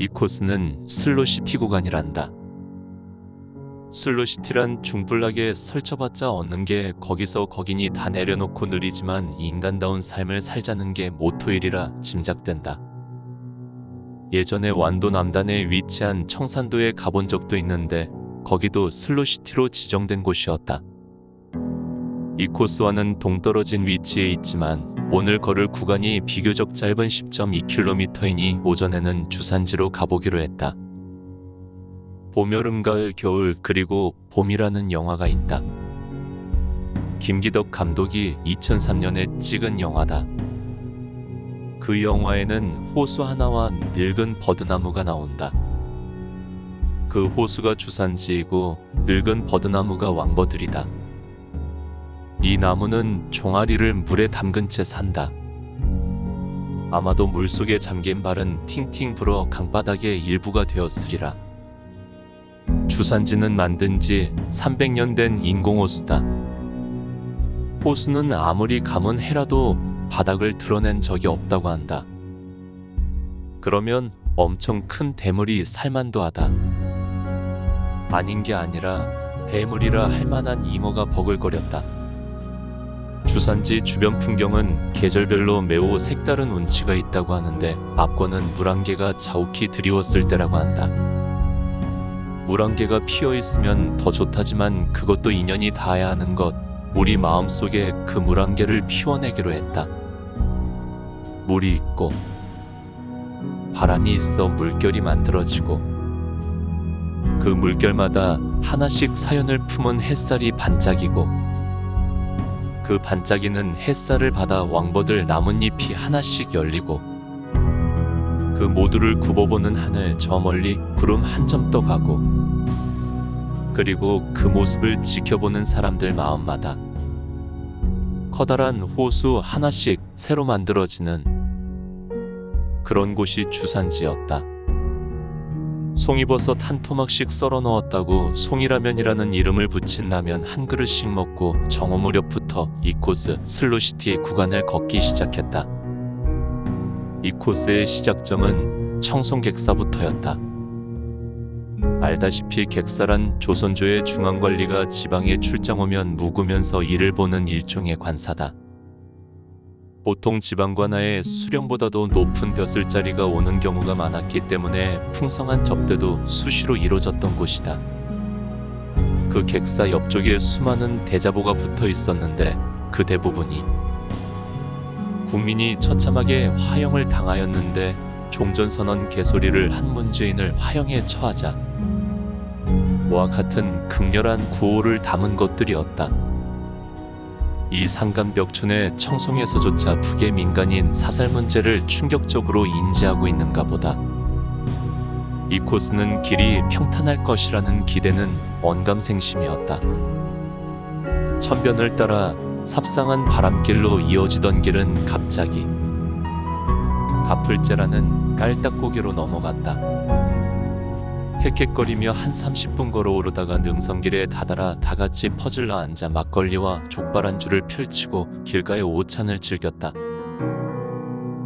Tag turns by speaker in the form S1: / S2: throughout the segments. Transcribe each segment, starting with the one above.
S1: 이 코스는 슬로시티 구간이란다. 슬로시티란 중불나게 설쳐봤자 얻는 게 거기서 거기니 다 내려놓고 느리지만 인간다운 삶을 살자는 게 모토일이라 짐작된다. 예전에 완도 남단에 위치한 청산도에 가본 적도 있는데 거기도 슬로시티로 지정된 곳이었다. 이 코스와는 동떨어진 위치에 있지만 오늘 걸을 구간이 비교적 짧은 10.2km이니 오전에는 주산지로 가보기로 했다. 봄, 여름, 가을, 겨울 그리고 봄이라는 영화가 있다. 김기덕 감독이 2003년에 찍은 영화다. 그 영화에는 호수 하나와 늙은 버드나무가 나온다. 그 호수가 주산지이고 늙은 버드나무가 왕버들이다. 이 나무는 종아리를 물에 담근 채 산다. 아마도 물속에 잠긴 발은 팅팅 불어 강바닥의 일부가 되었으리라. 주산지는 만든 지 300년 된 인공호수다. 호수는 아무리 감은 해라도 바닥을 드러낸 적이 없다고 한다. 그러면 엄청 큰 대물이 살만도 하다. 아닌 게 아니라 대물이라 할 만한 잉어가 버글거렸다. 주산지 주변 풍경은 계절별로 매우 색다른 운치가 있다고 하는데 앞권은 물안개가 자욱히 드리웠을 때라고 한다. 물안개가 피어있으면 더 좋다지만 그것도 인연이 닿아야 하는 것, 우리 마음속에 그 물안개를 피워내기로 했다. 물이 있고 바람이 있어 물결이 만들어지고 그 물결마다 하나씩 사연을 품은 햇살이 반짝이고 그 반짝이는 햇살을 받아 왕버들 나뭇잎이 하나씩 열리고 그 모두를 굽어보는 하늘 저 멀리 구름 한 점 떠가고 그리고 그 모습을 지켜보는 사람들 마음마다 커다란 호수 하나씩 새로 만들어지는 그런 곳이 주산지였다. 송이버섯 한 토막씩 썰어 넣었다고 송이라면이라는 이름을 붙인 라면 한 그릇씩 먹고 정오 무렵부터 이 코스 슬로시티 구간을 걷기 시작했다. 이 코스의 시작점은 청송객사부터였다. 알다시피 객사란 조선조의 중앙관리가 지방에 출장 오면 묵으면서 일을 보는 일종의 관사다. 보통 지방관하에 수령보다도 높은 벼슬자리가 오는 경우가 많았기 때문에 풍성한 접대도 수시로 이루어졌던 곳이다. 그 객사 옆쪽에 수많은 대자보가 붙어 있었는데 그 대부분이 국민이 처참하게 화형을 당하였는데 종전선언 개소리를 한 문재인을 화형에 처하자 와 같은 극렬한 구호를 담은 것들이었다. 이 상간벽촌의 청송에서조차 북의 민간인 사살 문제를 충격적으로 인지하고 있는가 보다. 이 코스는 길이 평탄할 것이라는 기대는 언감생심이었다. 천변을 따라 삽상한 바람길로 이어지던 길은 갑자기 가풀제라는 깔딱고개로 넘어갔다. 헥헥거리며 한 30분 걸어오르다가 능선길에 다다라 다같이 퍼질러 앉아 막걸리와 족발 안주를 펼치고 길가의 오찬을 즐겼다.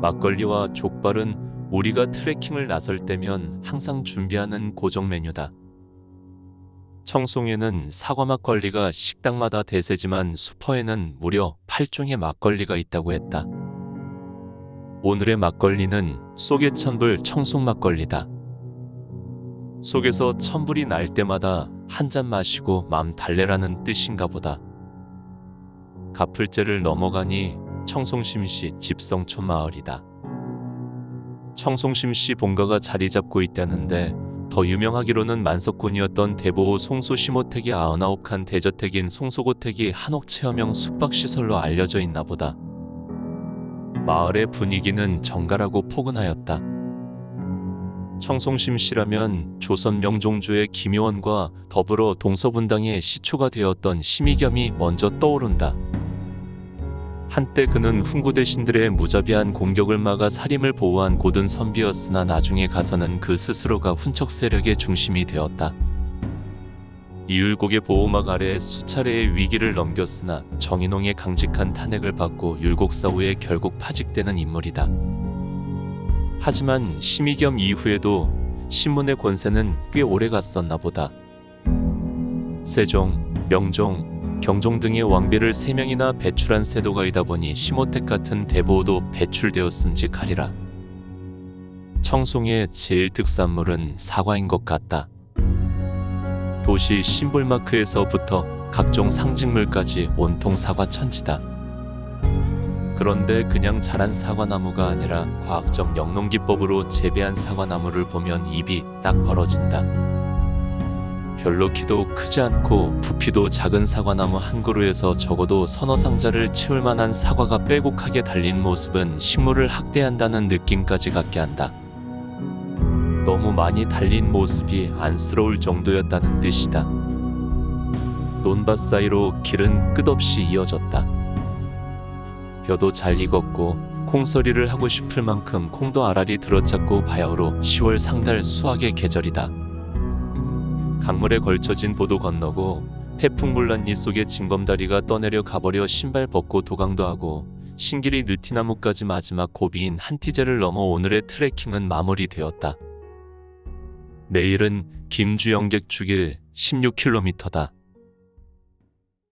S1: 막걸리와 족발은 우리가 트레킹을 나설 때면 항상 준비하는 고정 메뉴다. 청송에는 사과 막걸리가 식당마다 대세지만 슈퍼에는 무려 8종의 막걸리가 있다고 했다. 오늘의 막걸리는 속의 천불 청송 막걸리다. 속에서 천불이 날 때마다 한 잔 마시고 맘 달래라는 뜻인가 보다. 가풀제를 넘어가니 청송심시 집성촌 마을이다. 청송심시 본가가 자리 잡고 있다는데 더 유명하기로는 만석군이었던 대보호 송소시모택이 99칸 대저택인 송소고택이 한옥 체험형 숙박시설로 알려져 있나 보다. 마을의 분위기는 정갈하고 포근하였다. 청송심시라면 조선 명종주의 김효원과 더불어 동서분당의 시초가 되었던 심의겸이 먼저 떠오른다. 한때 그는 훈구대신들의 무자비한 공격을 막아 살림을 보호한 고든 선비였으나 나중에 가서는 그 스스로가 훈척 세력의 중심이 되었다. 이율곡의 보호막 아래 수차례의 위기를 넘겼으나 정인홍의 강직한 탄핵을 받고 율곡사 후에 결국 파직되는 인물이다. 하지만 심의겸 이후에도 신문의 권세는 꽤 오래 갔었나 보다. 세종, 명종, 경종 등의 왕비를 3명이나 배출한 세도가이다 보니 심호택 같은 대보도 배출되었음직하리라. 청송의 제일 특산물은 사과인 것 같다. 도시 심볼마크에서부터 각종 상징물까지 온통 사과 천지다. 그런데 그냥 자란 사과나무가 아니라 과학적 영농기법으로 재배한 사과나무를 보면 입이 딱 벌어진다. 별로 키도 크지 않고 부피도 작은 사과나무 한 그루에서 적어도 서너 상자를 채울 만한 사과가 빼곡하게 달린 모습은 식물을 학대한다는 느낌까지 갖게 한다. 너무 많이 달린 모습이 안쓰러울 정도였다는 뜻이다. 논밭 사이로 길은 끝없이 이어졌다. 벼도 잘 익었고 콩서리를 하고 싶을 만큼 콩도 알알이 들어찼고 바야흐로 10월 상달 수확의 계절이다. 강물에 걸쳐진 보도 건너고 태풍 물난리 속에 징검다리가 떠내려 가버려 신발 벗고 도강도 하고 신길이 느티나무까지 마지막 고비인 한티제를 넘어 오늘의 트레킹은 마무리되었다. 내일은 김주영객 주길 16km다.